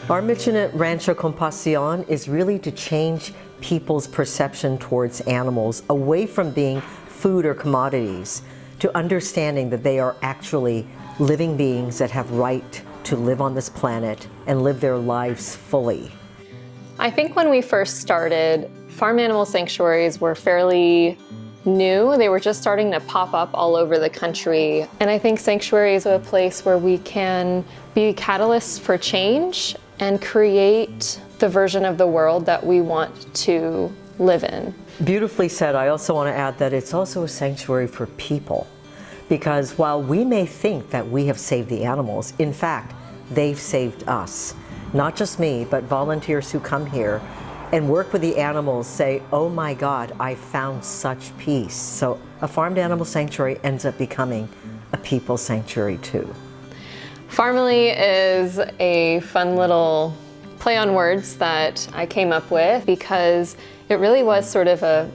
Our mission at Rancho Compasión is really to change people's perception towards animals away from being food or commodities to understanding that they are actually living beings that have right to live on this planet and live their lives fully. I think when we first started, farm animal sanctuaries were fairly new. They were just starting to pop up all over the country. And I think sanctuaries are a place where we can be catalysts for change and create the version of the world that we want to live in. Beautifully said. I also want to add that it's also a sanctuary for people, because while we may think that we have saved the animals, in fact, they've saved us. Not just me, but volunteers who come here and work with the animals say, oh my God, I found such peace. So a farmed animal sanctuary ends up becoming a people sanctuary too. Farmily is a fun little play on words that I came up with because it really was sort of a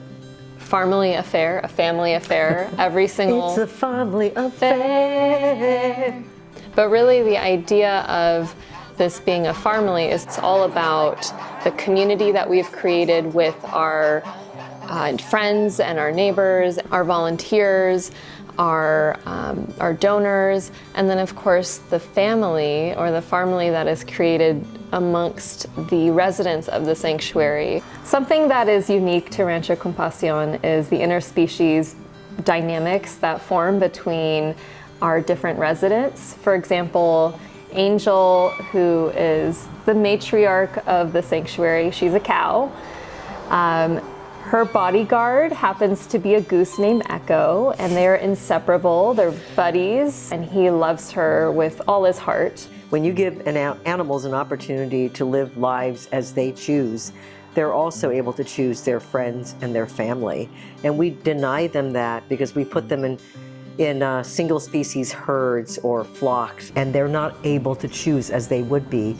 farmily affair, a family affair, every single... It's a family affair. But really the idea of this being a farmily is it's all about the community that we've created with our friends and our neighbors, our volunteers, our donors, and then of course the family or the farmily that is created amongst the residents of the sanctuary. Something that is unique to Rancho Compasión is the interspecies dynamics that form between our different residents. For example, Angel, who is the matriarch of the sanctuary, she's a cow. Her bodyguard happens to be a goose named Echo, and they're inseparable, they're buddies, and he loves her with all his heart. When you give animals an opportunity to live lives as they choose, they're also able to choose their friends and their family. And we deny them that because we put them in single species herds or flocks, and they're not able to choose as they would be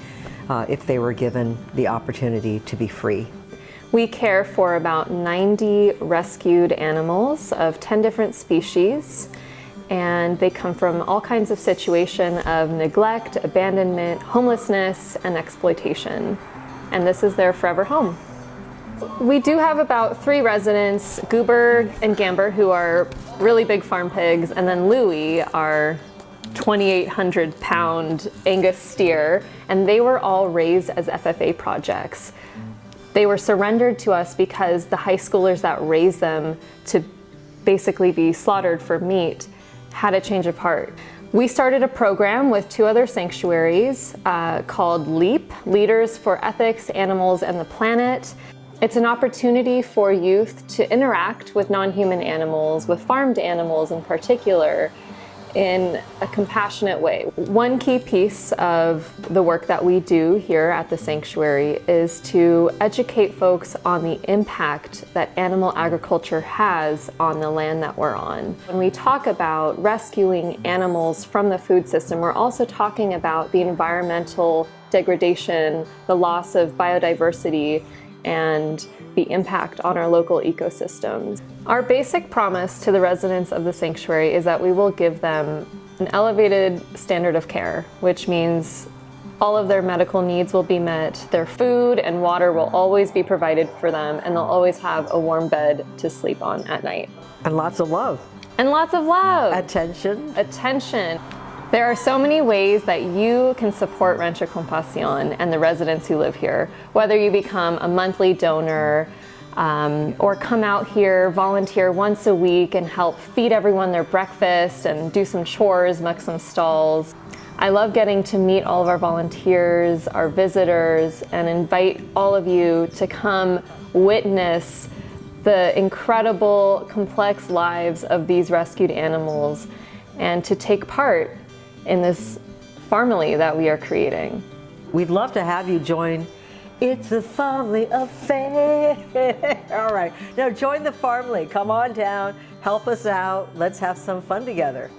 if they were given the opportunity to be free. We care for about 90 rescued animals of 10 different species, and they come from all kinds of situation of neglect, abandonment, homelessness, and exploitation. And this is their forever home. We do have about 3 residents, Goober and Gamber, who are really big farm pigs, and then Louie, our 2,800 pound Angus steer, and they were all raised as FFA projects. They were surrendered to us because the high schoolers that raised them to basically be slaughtered for meat had a change of heart. We started a program with 2 other sanctuaries called LEAP, Leaders for Ethics, Animals, and the Planet. It's an opportunity for youth to interact with non-human animals, with farmed animals in particular, in a compassionate way. One key piece of the work that we do here at the sanctuary is to educate folks on the impact that animal agriculture has on the land that we're on. When we talk about rescuing animals from the food system, we're also talking about the environmental degradation, the loss of biodiversity, and the impact on our local ecosystems. Our basic promise to the residents of the sanctuary is that we will give them an elevated standard of care, which means all of their medical needs will be met, their food and water will always be provided for them, and they'll always have a warm bed to sleep on at night. And lots of love. And lots of love. Attention. Attention. There are so many ways that you can support Rancho Compasión and the residents who live here, whether you become a monthly donor or come out here, volunteer once a week and help feed everyone their breakfast and do some chores, muck some stalls. I love getting to meet all of our volunteers, our visitors, and invite all of you to come witness the incredible, complex lives of these rescued animals and to take part in this family that we are creating. We'd love to have you join. It's a family affair. All right, now join the family. Come on down, help us out. Let's have some fun together.